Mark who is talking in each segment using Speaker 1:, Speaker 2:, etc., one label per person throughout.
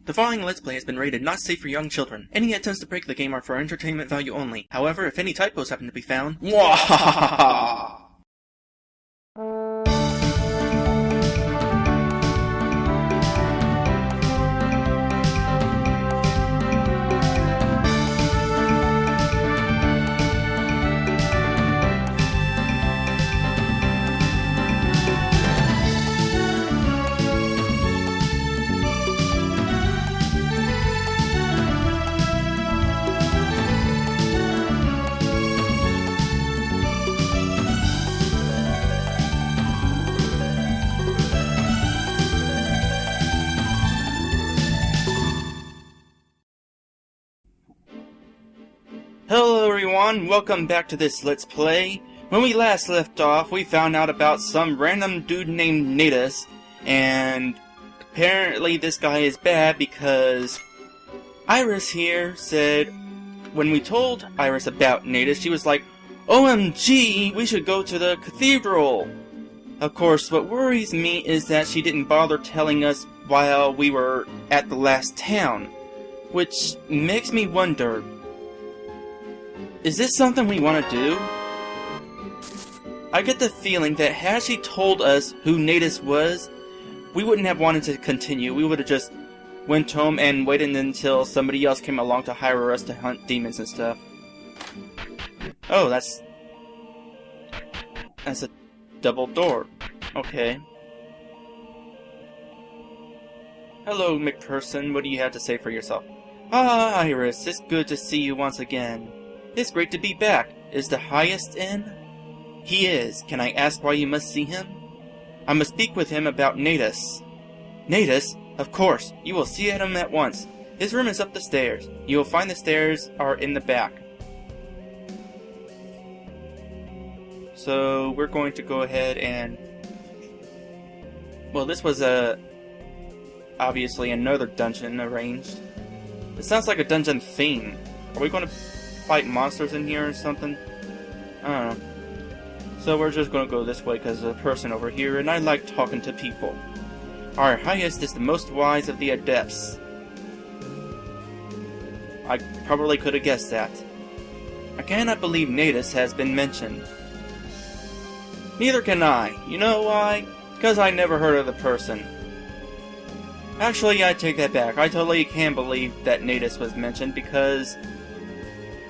Speaker 1: The following Let's Play has been rated not safe for young children. Any attempts to break the game are for entertainment value only. However, if any typos happen to be found, mwahaha! Hello everyone, welcome back to this Let's Play. When we last left off, we found out about some random dude named Natus, and apparently this guy is bad because Iris here said, when we told Iris about Natus, she was like, OMG, we should go to the cathedral! Of course, what worries me is that she didn't bother telling us while we were at the last town, which makes me wonder, is this something we want to do? I get the feeling that had she told us who Natus was, we wouldn't have wanted to continue. We would have just went home and waited until somebody else came along to hire us to hunt demons and stuff. Oh, that's a double door. Okay. Hello, McPherson. What do you have to say for yourself? Ah, Iris, it's good to see you once again. It's great to be back. Is the highest in? He is. Can I ask why you must see him? I must speak with him about Natus. Natus? Of course. You will see him at once. His room is up the stairs. You will find the stairs are in the back. So, we're going to go ahead and... Well, this was obviously another dungeon arranged. It sounds like a dungeon theme. Are we going to fight monsters in here or something? I don't know. So we're just gonna go this way because there's a person over here and I like talking to people. Our highest is the most wise of the adepts. I probably could have guessed that. I cannot believe Natus has been mentioned. Neither can I. You know why? Because I never heard of the person. Actually, I take that back. I totally can believe that Natus was mentioned because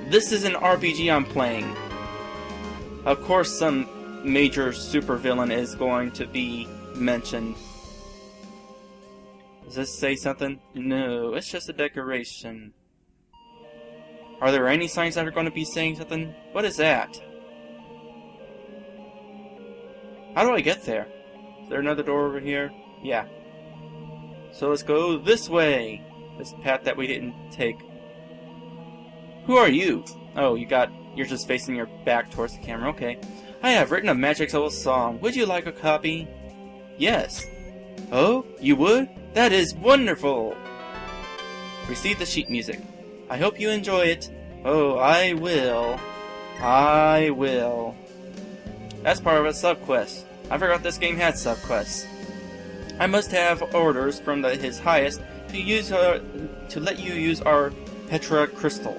Speaker 1: this is an RPG I'm playing. Of course, some major supervillain is going to be mentioned. Does this say something? No, it's just a decoration. Are there any signs that are going to be saying something? What is that? How do I get there? Is there another door over here? Yeah. So let's go this way. This path that we didn't take. Who are you? Oh, you're just facing your back towards the camera. Okay. I have written a magic old song. Would you like a copy? Yes. Oh, you would? That is wonderful! Receive the sheet music. I hope you enjoy it. Oh, I will. I will. That's part of a subquest. I forgot this game had subquests. I must have orders from His Highest to let you use our Petra crystal.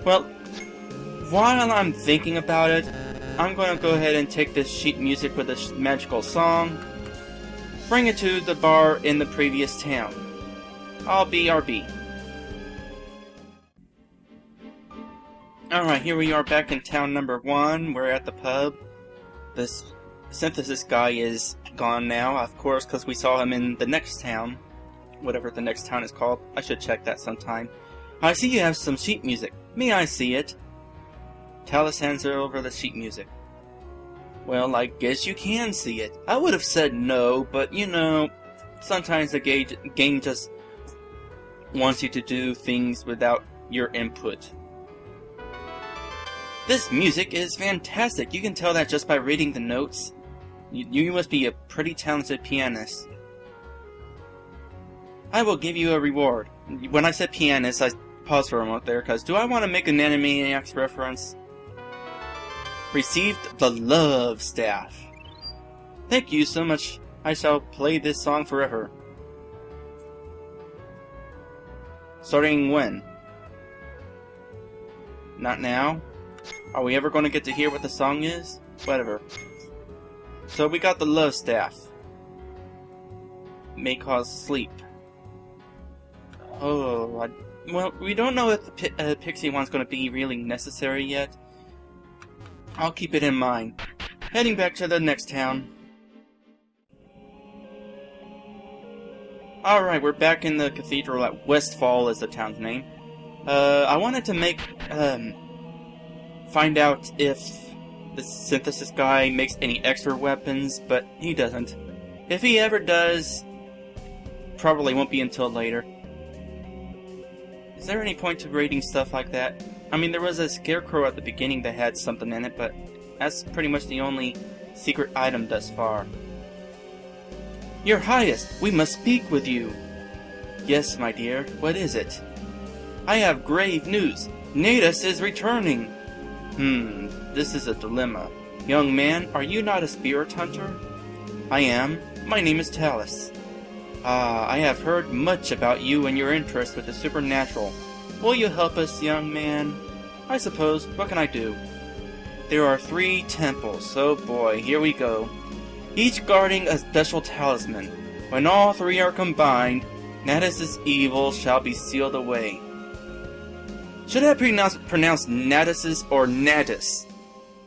Speaker 1: Well, while I'm thinking about it, I'm going to go ahead and take this sheet music with a magical song, bring it to the bar in the previous town. I'll be RB. Alright, here we are back in town number 1. We're at the pub. This synthesis guy is gone now, of course, because we saw him in the next town. Whatever the next town is called. I should check that sometime. I see you have some sheet music. May I see it? Talus hands her over the sheet music. Well, I guess you can see it. I would have said no, but you know, sometimes the game just wants you to do things without your input. This music is fantastic. You can tell that just by reading the notes. You must be a pretty talented pianist. I will give you a reward. When I said pianist, I paused for a moment there, because do I want to make an Animaniacs reference? Received the love staff. Thank you so much I shall play this song forever. Starting when? Not now? Are we ever going to get to hear what the song is? Whatever. So we got the love staff. May cause sleep. Oh, well, we don't know if the pixie one's going to be really necessary yet. I'll keep it in mind. Heading back to the next town. Alright, we're back in the cathedral at Westfall is the town's name. I wanted to find out if the synthesis guy makes any extra weapons, but he doesn't. If he ever does, probably won't be until later. Is there any point to raiding stuff like that? I mean, there was a scarecrow at the beginning that had something in it, but that's pretty much the only secret item thus far. Your Highest, we must speak with you. Yes, my dear, what is it? I have grave news. Natus is returning. This is a dilemma. Young man, are you not a spirit hunter? I am. My name is Talus. I have heard much about you and your interest with the supernatural. Will you help us, young man? I suppose. What can I do? There are 3 temples. Oh boy, here we go. Each guarding a special talisman. When all 3 are combined, Natus's evil shall be sealed away. Should I pronounce Natus's or Natus?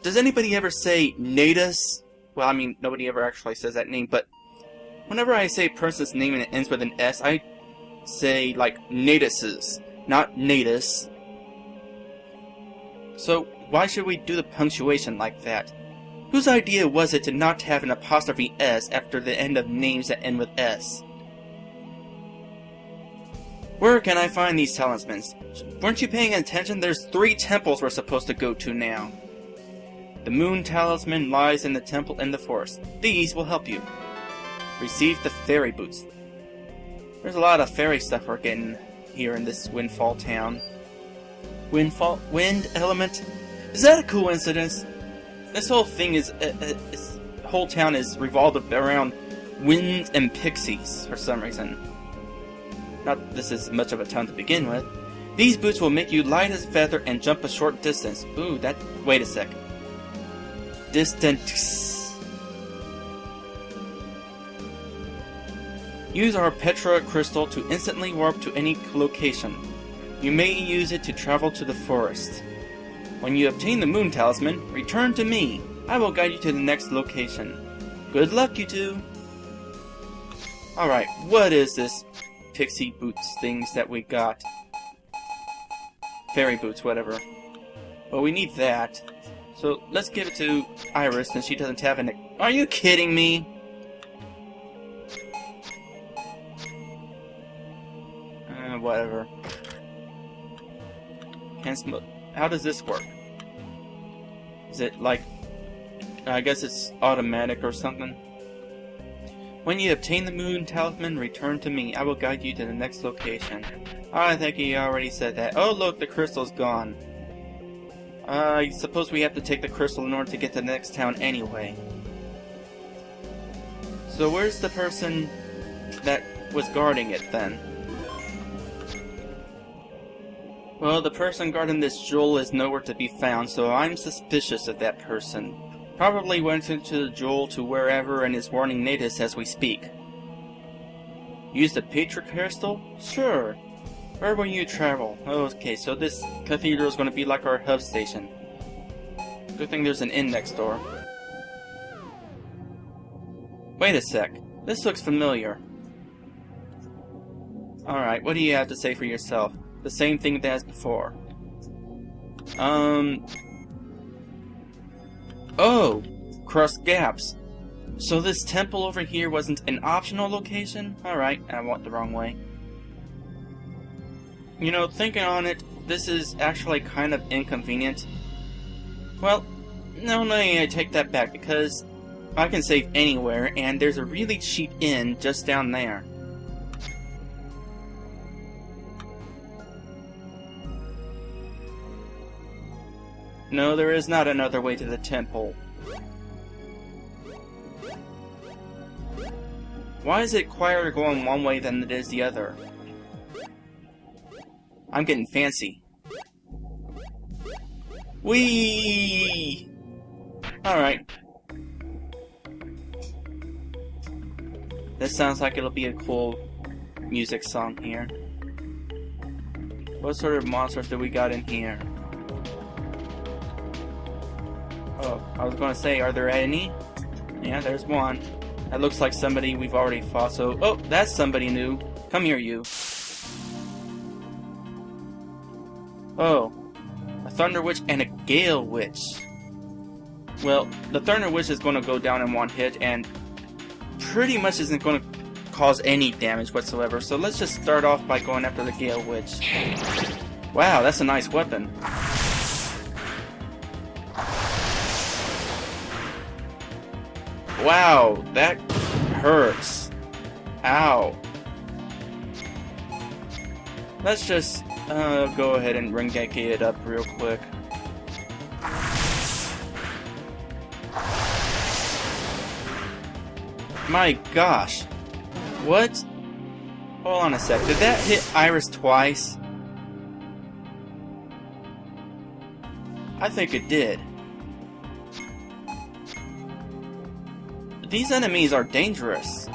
Speaker 1: Does anybody ever say Natus? Well, I mean, nobody ever actually says that name, but whenever I say a person's name and it ends with an S, I say, like, Natus's, not Natus. So, why should we do the punctuation like that? Whose idea was it to not have an apostrophe S after the end of names that end with S? Where can I find these talismans? Weren't you paying attention? There's 3 temples we're supposed to go to now. The moon talisman lies in the temple in the forest. These will help you. Receive the fairy boots. There's a lot of fairy stuff we're getting here in this Windfall town. Wind element? Is that a coincidence? This whole thing this whole town is revolved around winds and pixies for some reason. Not this is much of a town to begin with. These boots will make you light as a feather and jump a short distance. Ooh, wait a sec. Distance. Use our Petra crystal to instantly warp to any location. You may use it to travel to the forest. When you obtain the moon talisman, return to me. I will guide you to the next location. Good luck, you two. Alright, what is this pixie boots things that we got? Fairy boots, whatever. Well, we need that. So, let's give it to Iris since she doesn't have an... Are you kidding me? Whatever. Can't smoke. How does this work? Is it like... I guess it's automatic or something. When you obtain the moon talisman, return to me. I will guide you to the next location. I think he already said that. Oh look, the crystal's gone. I suppose we have to take the crystal in order to get to the next town anyway. So where's the person that was guarding it then? Well, the person guarding this jewel is nowhere to be found, so I'm suspicious of that person. Probably went into the jewel to wherever and is warning Natus as we speak. Use the Petra crystal? Sure. Where will you travel? Okay, so this cathedral is going to be like our hub station. Good thing there's an inn next door. Wait a sec. This looks familiar. Alright, what do you have to say for yourself? The same thing as before. Oh! Cross gaps. So this temple over here wasn't an optional location? Alright, I went the wrong way. You know, thinking on it, this is actually kind of inconvenient. Well, no, I take that back, because I can save anywhere, and there's a really cheap inn just down there. No, there is not another way to the temple. Why is it quieter going one way than it is the other? I'm getting fancy. Whee! Alright. This sounds like it'll be a cool music song here. What sort of monsters do we got in here? Oh, I was gonna say, are there any? Yeah, there's one. That looks like somebody we've already fought, so... Oh, that's somebody new. Come here, you. Oh. A Thunder Witch and a Gale Witch. Well, the Thunder Witch is gonna go down in one hit, and pretty much isn't gonna cause any damage whatsoever, so let's just start off by going after the Gale Witch. Wow, that's a nice weapon. Wow, that hurts. Ow. Let's just go ahead and Rengeki it up real quick. My gosh. What? Hold on a sec. Did that hit Iris twice? I think it did. These enemies are dangerous.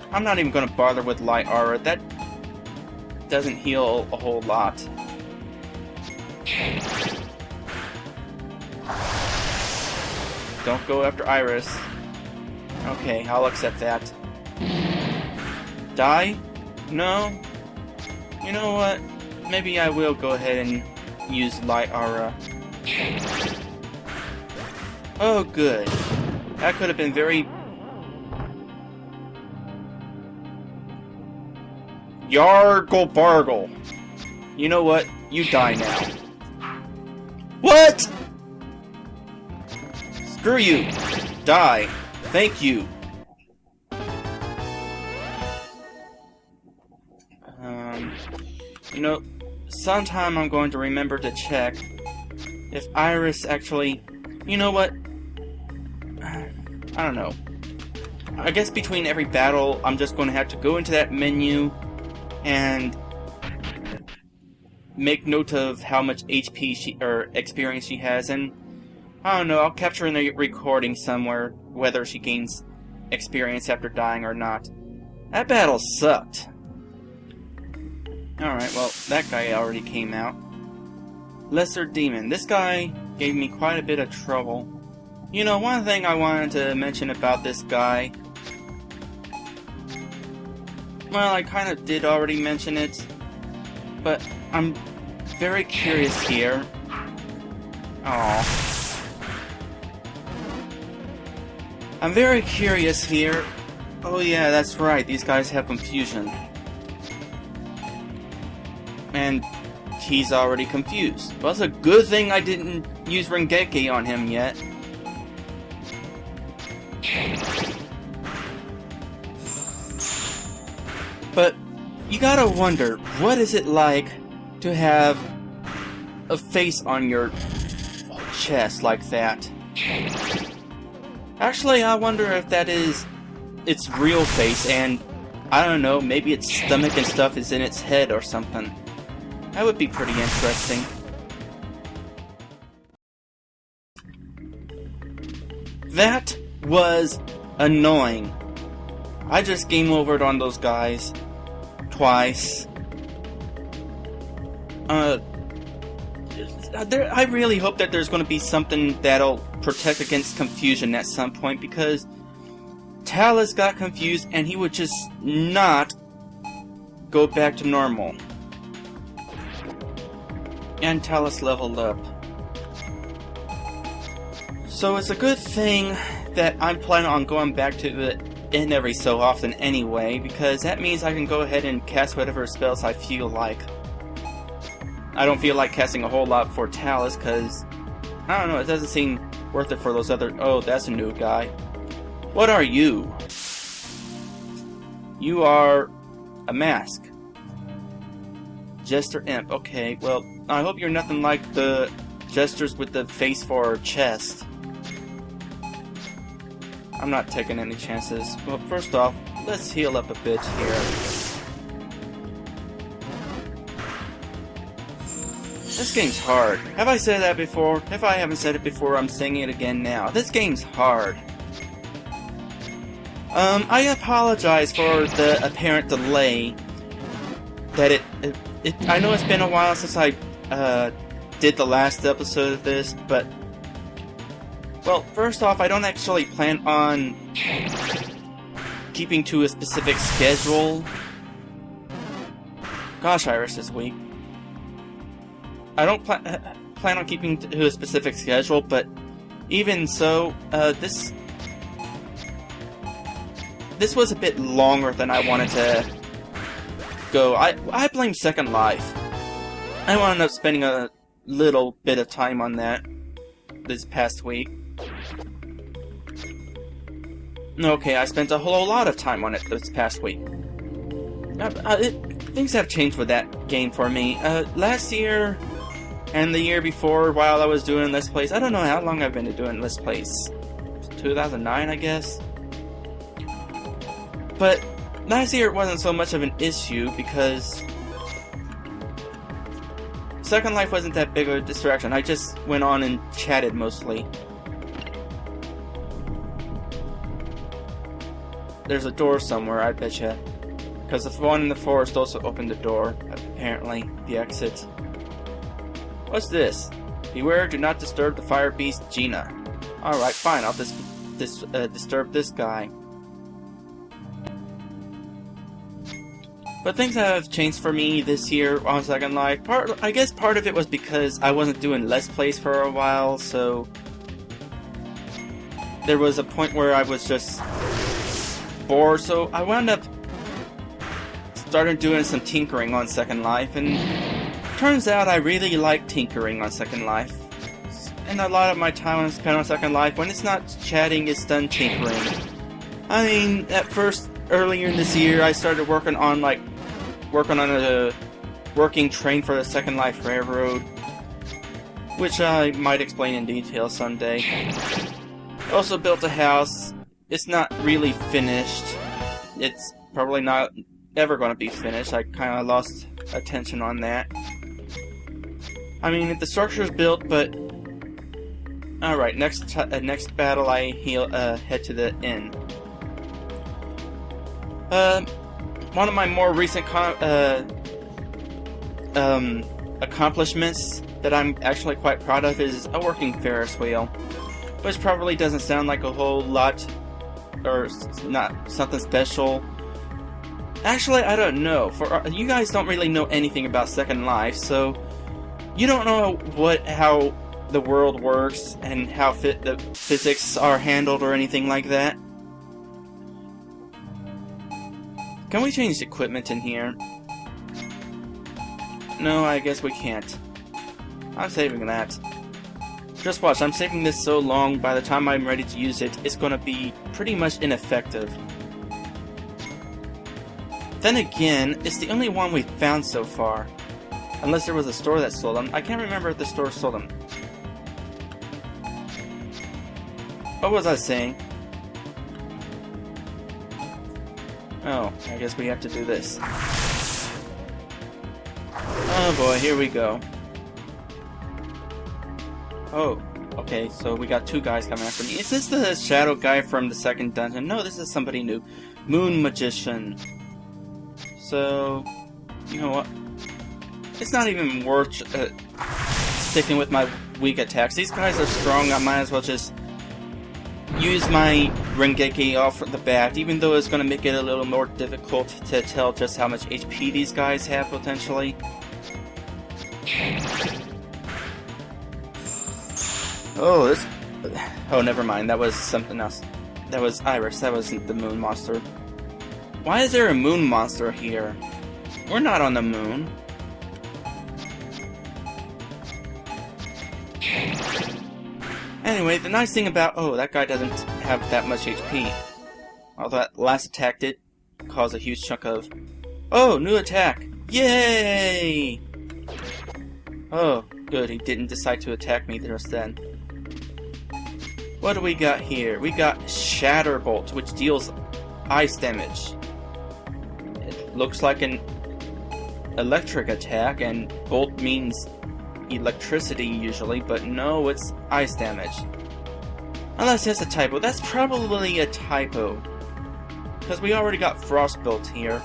Speaker 1: I'm not even going to bother with Light Aura. That doesn't heal a whole lot. Don't go after Iris. Okay, I'll accept that. Die? No? You know what? Maybe I will go ahead and use Light Aura. Oh, good. That could have been very... Yargle Bargle. You know what? You die now. What? Screw you. Die. Thank you. You know, sometime I'm going to remember to check if Iris actually... You know what? I don't know. I guess between every battle, I'm just going to have to go into that menu and make note of how much HP or experience she has, and I don't know, I'll capture in the recording somewhere whether she gains experience after dying or not. That battle sucked. Alright, well, that guy already came out. Lesser Demon. This guy gave me quite a bit of trouble. You know, one thing I wanted to mention about this guy... Well, I kind of did already mention it, but I'm very curious here. Aww. I'm very curious here. Oh yeah, that's right, these guys have confusion. And he's already confused. Well, it's a good thing I didn't use Rengeki on him yet. But you gotta wonder, what is it like to have a face on your chest like that? Actually, I wonder if that is its real face, and I don't know, maybe its stomach and stuff is in its head or something. That would be pretty interesting. That was annoying. I just game overed on those guys twice. I really hope that there's going to be something that'll protect against confusion at some point, because Talus got confused and he would just not go back to normal. And Talus leveled up. So it's a good thing that I'm planning on going back to the inn every so often anyway, because that means I can go ahead and cast whatever spells I feel like. I don't feel like casting a whole lot for Talus, because, I don't know, it doesn't seem worth it for those other... Oh, that's a new guy. What are you? You are a mask. Jester Imp. Okay, well, I hope you're nothing like the jesters with the face for chest. I'm not taking any chances. Well, first off, let's heal up a bit here. This game's hard. Have I said that before? If I haven't said it before, I'm saying it again now. This game's hard. I apologize for the apparent delay. That I know it's been a while since I did the last episode of this, but well, first off, I don't actually plan on keeping to a specific schedule. Gosh, Iris is weak. I don't plan on keeping to a specific schedule, but even so, this was a bit longer than I wanted to go. I blame Second Life. I wound up spending a little bit of time on that this past week. Okay, I spent a whole lot of time on it this past week. Things have changed with that game for me. Last year and the year before, while I was doing Let's Plays, I don't know how long I've been doing Let's Plays. 2009, I guess? But last year it wasn't so much of an issue because Second Life wasn't that big of a distraction. I just went on and chatted mostly. There's a door somewhere, I betcha. Because the one in the forest also opened the door, apparently, the exit. What's this? Beware, do not disturb the fire beast, Gina. Alright, fine, I'll disturb this guy. But things have changed for me this year on Second Life. I guess part of it was because I wasn't doing Let's Plays for a while, so there was a point where I was just bored, so I wound up started doing some tinkering on Second Life, and turns out I really like tinkering on Second Life. And a lot of my time I spent on Second Life, when it's not chatting, it's done tinkering. I mean, at first, earlier in this year, I started working on a working train for the Second Life Railroad, which I might explain in detail someday. Also built a house. It's not really finished. It's probably not ever going to be finished. I kind of lost attention on that. I mean, the structure's built, but alright, next battle I head to the inn. One of my more recent accomplishments that I'm actually quite proud of is a working Ferris wheel, which probably doesn't sound like a whole lot, or not something special. Actually, I don't know. You guys don't really know anything about Second Life, so you don't know how the world works and how the physics are handled or anything like that. Can we change the equipment in here? No, I guess we can't. I'm saving that. Just watch, I'm saving this so long, by the time I'm ready to use it, it's gonna be pretty much ineffective. Then again, it's the only one we've found so far. Unless there was a store that sold them. I can't remember if the store sold them. What was I saying? Oh, I guess we have to do this. Oh boy, here we go. Oh, okay, so we got two guys coming after me. Is this the shadow guy from the second dungeon? No, this is somebody new. Moon Magician. So, you know what? It's not even worth sticking with my weak attacks. These guys are strong, I might as well just use my Rengeki off the bat, even though it's going to make it a little more difficult to tell just how much HP these guys have, potentially. Oh, never mind, that was something else. That was Iris, that wasn't the moon monster. Why is there a moon monster here? We're not on the moon. Anyway, the nice thing about... Oh, that guy doesn't have that much HP. Although that last attack did cause a huge chunk of... Oh, new attack! Yay! Oh, good, he didn't decide to attack me just then. What do we got here? We got Shatterbolt, which deals ice damage. It looks like an electric attack, and bolt means electricity usually, but no, it's ice damage. Unless it's a typo. That's probably a typo, because we already got Frostbolt here.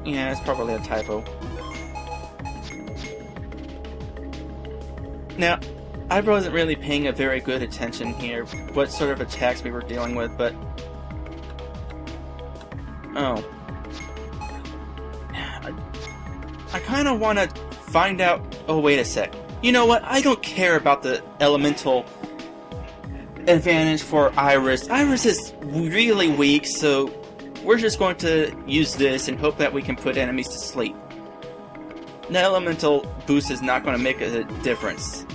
Speaker 1: Yeah, it's probably a typo. Now, I wasn't really paying a very good attention here, what sort of attacks we were dealing with, but... Oh. I kind of want to find out... Oh, wait a sec. You know what? I don't care about the elemental advantage for Iris. Iris is really weak, so we're just going to use this and hope that we can put enemies to sleep. The elemental boost is not going to make a difference.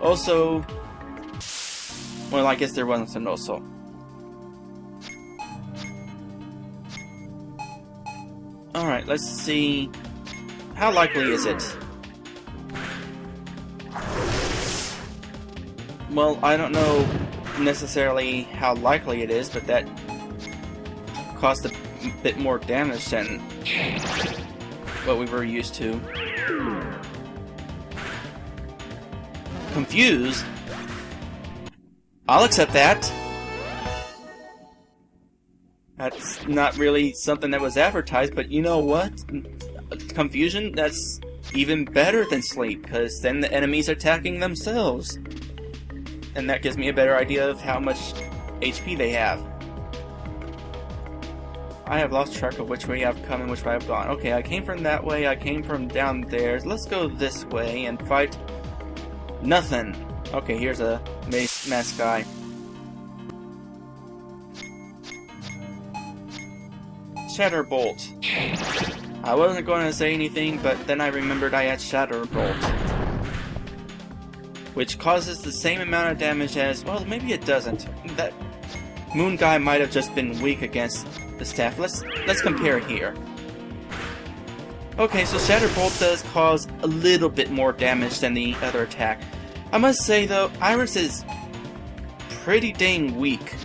Speaker 1: Also, well, I guess there wasn't an also. Alright, let's see. How likely is it? Well, I don't know necessarily how likely it is, but that cost a bit more damage than what we were used to. Confused? I'll accept that. That's not really something that was advertised, but you know what? Confusion, that's even better than sleep, because then the enemies are attacking themselves. And that gives me a better idea of how much HP they have. I have lost track of which way I've come and which way I've gone. Okay, I came from that way, I came from down there. Let's go this way and fight nothing. Okay, here's a mask guy. Shatterbolt. I wasn't going to say anything, but then I remembered I had Shatterbolt, which causes the same amount of damage as... Well, maybe it doesn't. That moon guy might have just been weak against the staff. Let's compare here. Okay, so Shatterbolt does cause a little bit more damage than the other attack. I must say, though, Iris is pretty dang weak.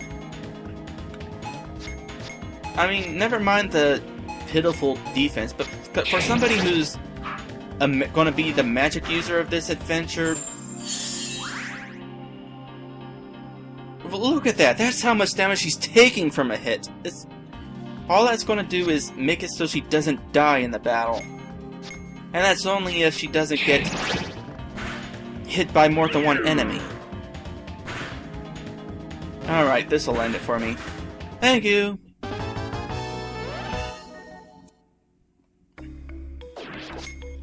Speaker 1: I mean, never mind the pitiful defense, but for somebody who's going to be the magic user of this adventure... Look at that! That's how much damage she's taking from a hit. All that's going to do is make it so she doesn't die in the battle. And that's only if she doesn't get hit by more than one enemy. Alright, this'll end it for me. Thank you!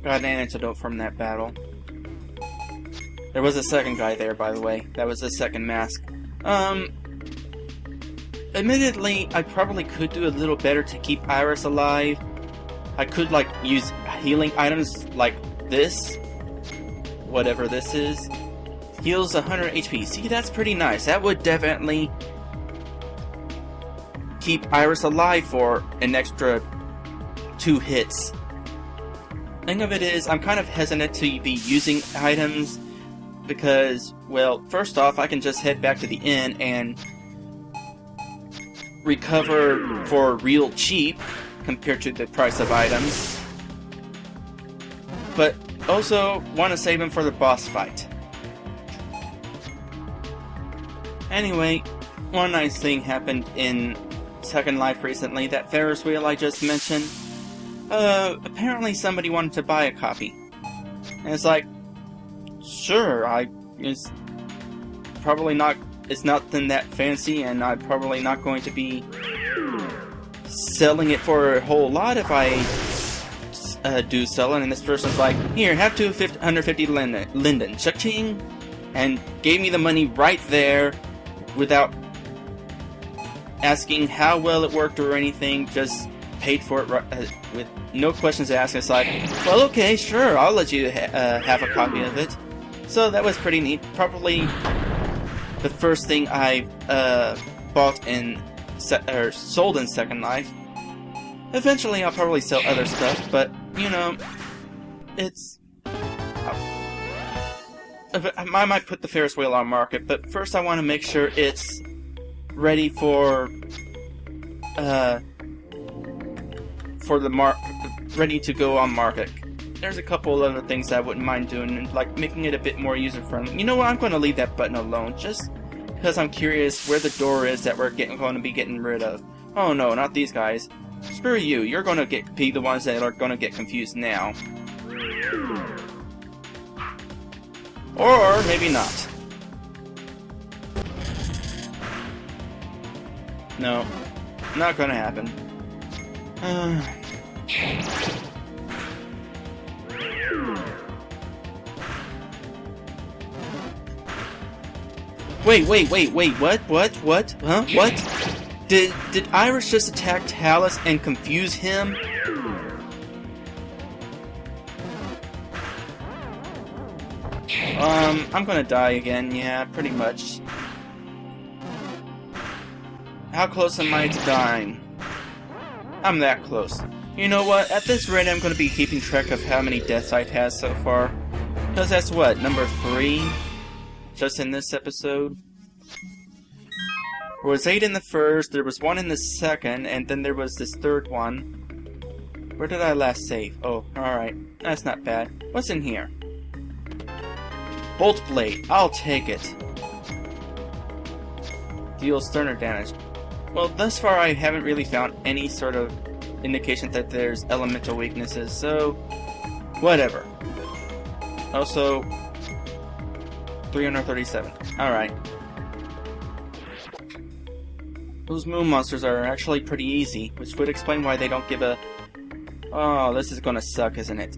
Speaker 1: Got an antidote from that battle. There was a second guy there, by the way. That was the second mask. Admittedly, I probably could do a little better to keep Iris alive. I could, like, use healing items like this. Whatever this is. Heals 100 HP. See, that's pretty nice. That would definitely keep Iris alive for an extra 2 hits. Thing of it is, I'm kind of hesitant to be using items because, well, first off, I can just head back to the inn and recover for real cheap compared to the price of items. But also want to save them for the boss fight. Anyway, one nice thing happened in Second Life recently, that Ferris wheel I just mentioned. Apparently somebody wanted to buy a copy. And it's like, sure, it's probably not, it's nothing that fancy, and I'm probably not going to be selling it for a whole lot if I do sell it. And this person's like, here, have 250 linden, cha-ching, and gave me the money right there without asking how well it worked or anything, just paid for it with no questions asked. It's like, well, okay, sure, I'll let you have a copy of it. So that was pretty neat. Probably the first thing I bought in or sold in Second Life. Eventually, I'll probably sell other stuff, but you know, it's I might put the Ferris wheel on market, but first I want to make sure it's ready for ready to go on market. There's a couple other things I wouldn't mind doing, like making it a bit more user-friendly. You know what? I'm going to leave that button alone, just because I'm curious where the door is that we're going to be getting rid of. Oh no, not these guys. Screw you. You're going to be the ones that are going to get confused now. Or maybe not. No, not gonna happen. Wait, what? Huh? What? Did Iris just attack Talus and confuse him? I'm gonna die again, yeah, pretty much. How close am I to dying? I'm that close. You know what, at this rate I'm gonna be keeping track of how many deaths I've had so far. Because that's what, number 3? Just in this episode? There was 8 in the first, there was 1 in the second, and then there was this third one. Where did I last save? Oh, alright. That's not bad. What's in here? Bolt Blade. I'll take it. Deals sterner damage. Well, thus far I haven't really found any sort of indication that there's elemental weaknesses, so whatever. Also, 337. Alright. Those moon monsters are actually pretty easy, which would explain why they don't give a... Oh, this is gonna suck, isn't it?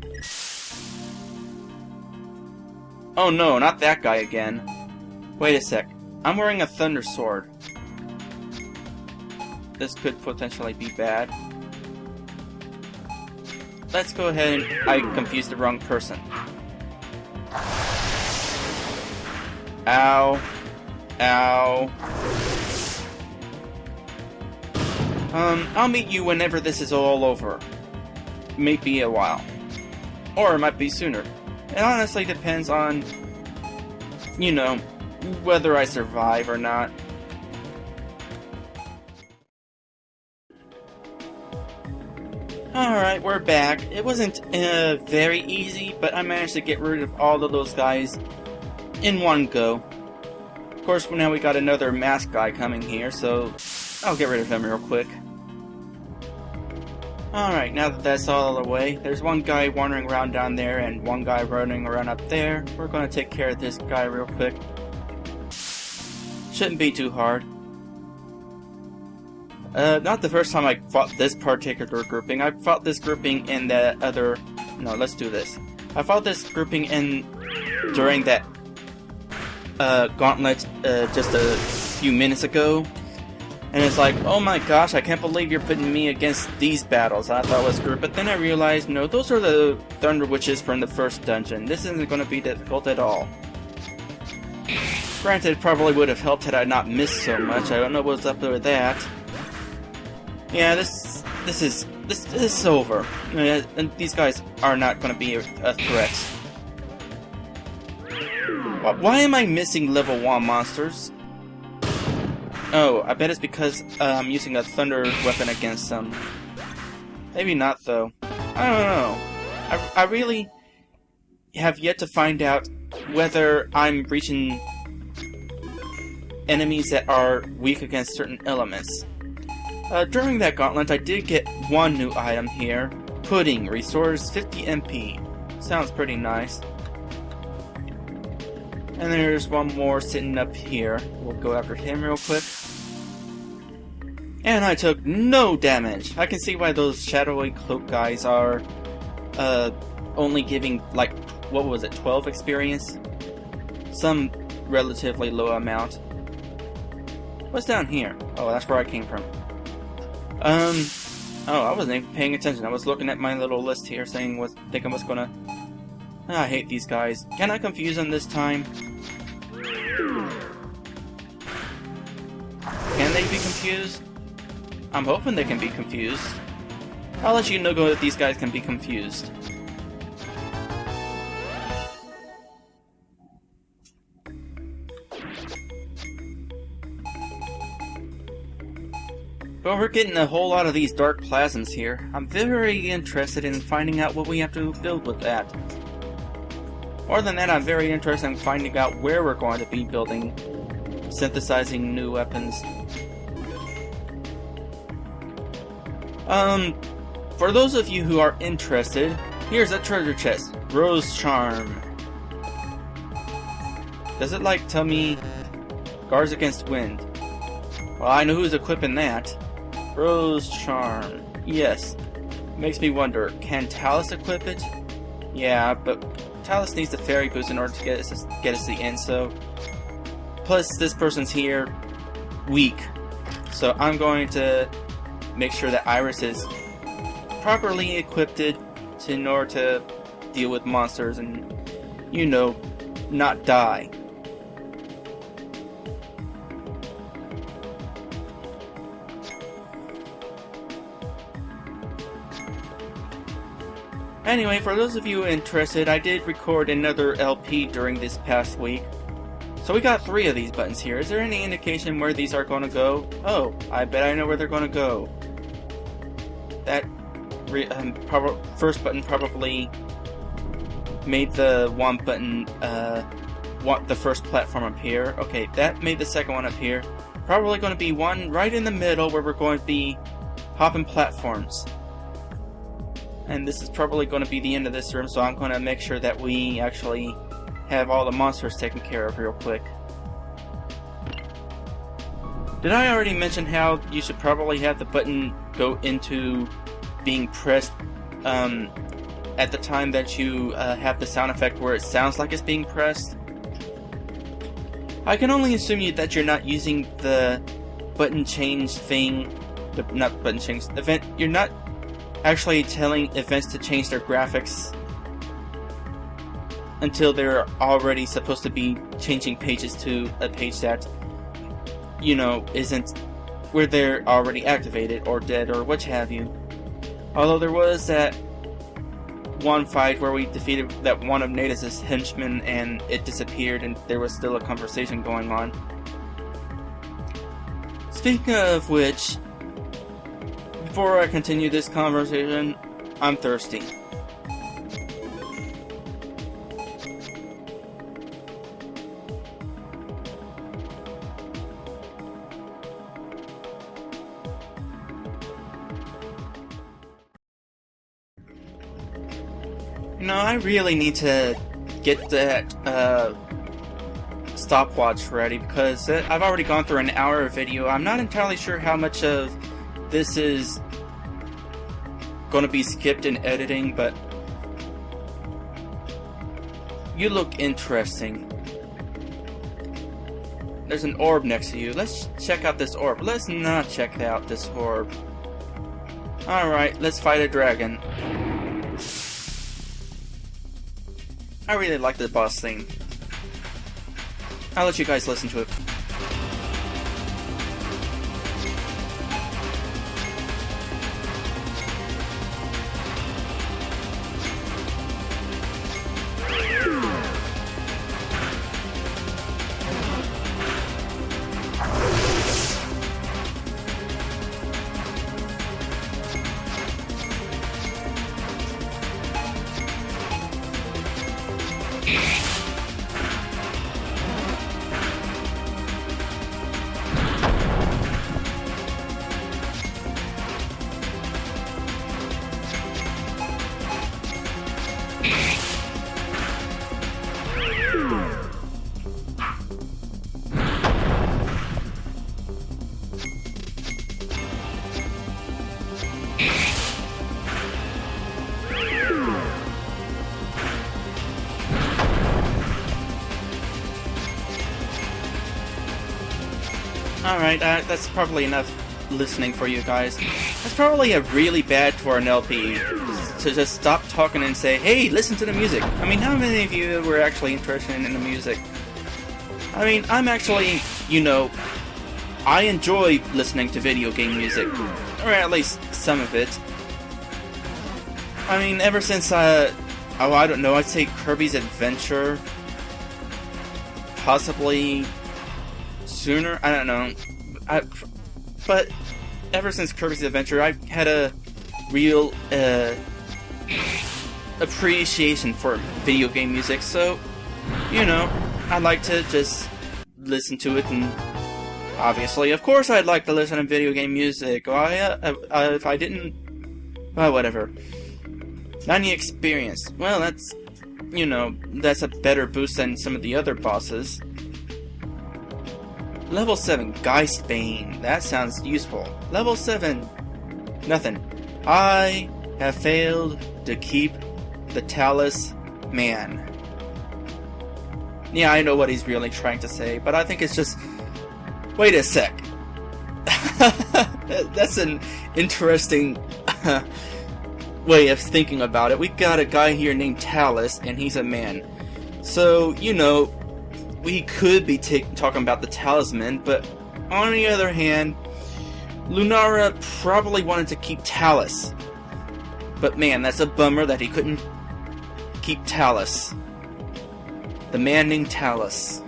Speaker 1: Oh no, not that guy again. Wait a sec. I'm wearing a thunder sword. This could potentially be bad. Let's go ahead and... I confused the wrong person. Ow. Ow. I'll meet you whenever this is all over. May be a while. Or it might be sooner. It honestly depends on, you know, whether I survive or not. Alright, we're back. It wasn't very easy, but I managed to get rid of all of those guys in one go. Of course, now we got another masked guy coming here, so I'll get rid of him real quick. Alright, now that that's all the way, there's one guy wandering around down there and one guy running around up there. We're gonna take care of this guy real quick. Shouldn't be too hard. Not the first time I fought this particular grouping. I fought this grouping in the other... No, let's do this. I fought this grouping during that gauntlet just a few minutes ago. And it's like, oh my gosh, I can't believe you're putting me against these battles. I thought it was good, but then I realized, no, those are the Thunder Witches from the first dungeon. This isn't going to be difficult at all. Granted, it probably would have helped had I not missed so much. I don't know what's up with that. Yeah, this is over. And these guys are not going to be a threat. Why am I missing level 1 monsters? Oh, I bet it's because I'm using a thunder weapon against them. Maybe not, though. I don't know. I really have yet to find out whether I'm reaching enemies that are weak against certain elements. During that gauntlet, I did get one new item here. Pudding restores 50 MP. Sounds pretty nice. And there's one more sitting up here. We'll go after him real quick. And I took no damage. I can see why those shadowy cloak guys are only giving, like, what was it, 12 experience? Some relatively low amount. What's down here? Oh, that's where I came from. Oh, I wasn't even paying attention. I was looking at my little list here saying thinking I was gonna... I hate these guys. Can I confuse them this time? Can they be confused? I'm hoping they can be confused. I'll let you know if these guys can be confused. But we're getting a whole lot of these dark plasms here. I'm very interested in finding out what we have to build with that. More than that, I'm very interested in finding out where we're going to be building, synthesizing new weapons. For those of you who are interested, here's a treasure chest. Rose Charm. Does it, like, tell me guards against wind? Well, I know who's equipping that. Rose Charm. Yes. Makes me wonder, can Talus equip it? Yeah, but Talus needs the fairy boost in order to get us to the end, so... Plus, this person's here weak. So I'm going to make sure that Iris is properly equipped in order to deal with monsters and, you know, not die. Anyway, for those of you interested, I did record another LP during this past week. So we got 3 of these buttons here. Is there any indication where these are going to go? Oh, I bet I know where they're going to go. That first button probably made the one button, the first platform appear. Okay, that made the second one appear. Probably going to be one right in the middle where we're going to be hopping platforms. And this is probably going to be the end of this room, so I'm going to make sure that we actually have all the monsters taken care of real quick. Did I already mention how you should probably have the button go into being pressed at the time that you have the sound effect where it sounds like it's being pressed? I can only assume that you're not using the button change thing, not button change, event, you're not actually telling events to change their graphics until they're already supposed to be changing pages to a page that, you know, isn't where they're already activated or dead or what have you. Although there was that one fight where we defeated that one of Natus' henchmen and it disappeared and there was still a conversation going on. Speaking of which, before I continue this conversation, I'm thirsty. You know, I really need to get that stopwatch ready because I've already gone through an hour of video. I'm not entirely sure how much of this is going to be skipped in editing, but you look interesting. There's an orb next to you. Let's check out this orb. Let's not check out this orb. Alright, let's fight a dragon. I really like the boss theme. I'll let you guys listen to it. Alright, that's probably enough listening for you guys. That's probably a really bad for an LP, to just stop talking and say, hey, listen to the music. I mean, how many of you were actually interested in the music? I mean, I'm actually, you know, I enjoy listening to video game music, or at least some of it. I mean, ever since, oh, I don't know, I'd say Kirby's Adventure, possibly sooner, I don't know, but ever since Kirby's Adventure, I've had a real appreciation for video game music, so, you know, I like to just listen to it, and obviously, of course I'd like to listen to video game music. If I didn't, well, whatever. 90 experience. Well, that's, you know, that's a better boost than some of the other bosses. Level 7, Geistbane. That sounds useful. Level 7, nothing. I have failed to keep the talisman. Yeah, I know what he's really trying to say, but I think it's just... Wait a sec. That's an interesting way of thinking about it. We got a guy here named Talus, and he's a man. So, you know, we could be talking about the talisman, but on the other hand, Lunara probably wanted to keep Talus. But man, that's a bummer that he couldn't keep Talus. The man named Talus.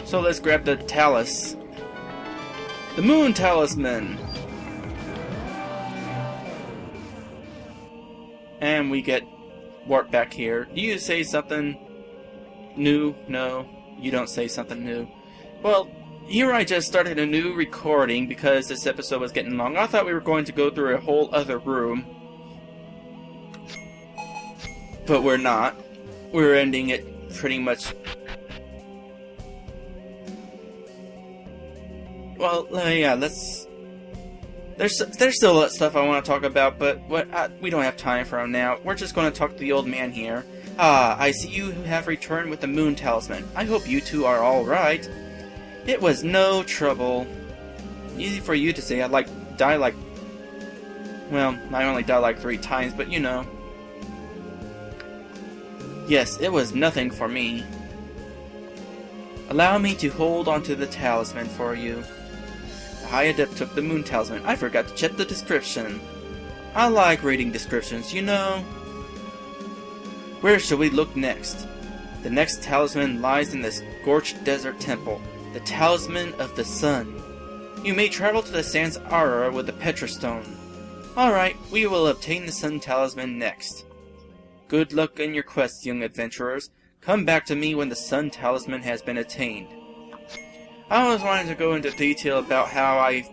Speaker 1: So let's grab the Talus. The Moon Talisman. And we get warp back here. Do you say something new? No, you don't say something new. Well, here I just started a new recording because this episode was getting long. I thought we were going to go through a whole other room. But we're not. We're ending it pretty much... Well, yeah, let's... There's still stuff I want to talk about, but we don't have time for them now. We're just going to talk to the old man here. Ah, I see you have returned with the Moon Talisman. I hope you two are alright. It was no trouble. Easy for you to say. I die like... Well, I only died like 3 times, but you know. Yes, it was nothing for me. Allow me to hold onto the talisman for you. The High Adept took the Moon Talisman. I forgot to check the description. I like reading descriptions, you know. Where shall we look next? The next talisman lies in the scorched desert temple. The Talisman of the Sun. You may travel to the Sans Aura with the Petra Stone. Alright, we will obtain the Sun Talisman next. Good luck in your quest, young adventurers. Come back to me when the Sun Talisman has been attained. I always wanted to go into detail about how I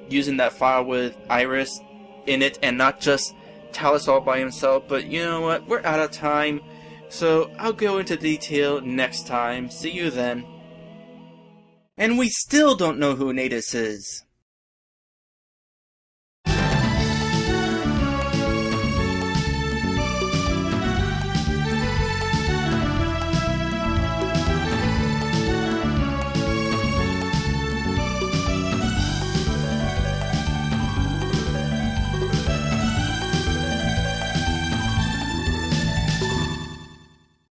Speaker 1: using that file with Iris in it and not just Talus all by himself, but you know what, we're out of time, so I'll go into detail next time. See you then. And we still don't know who Natus is.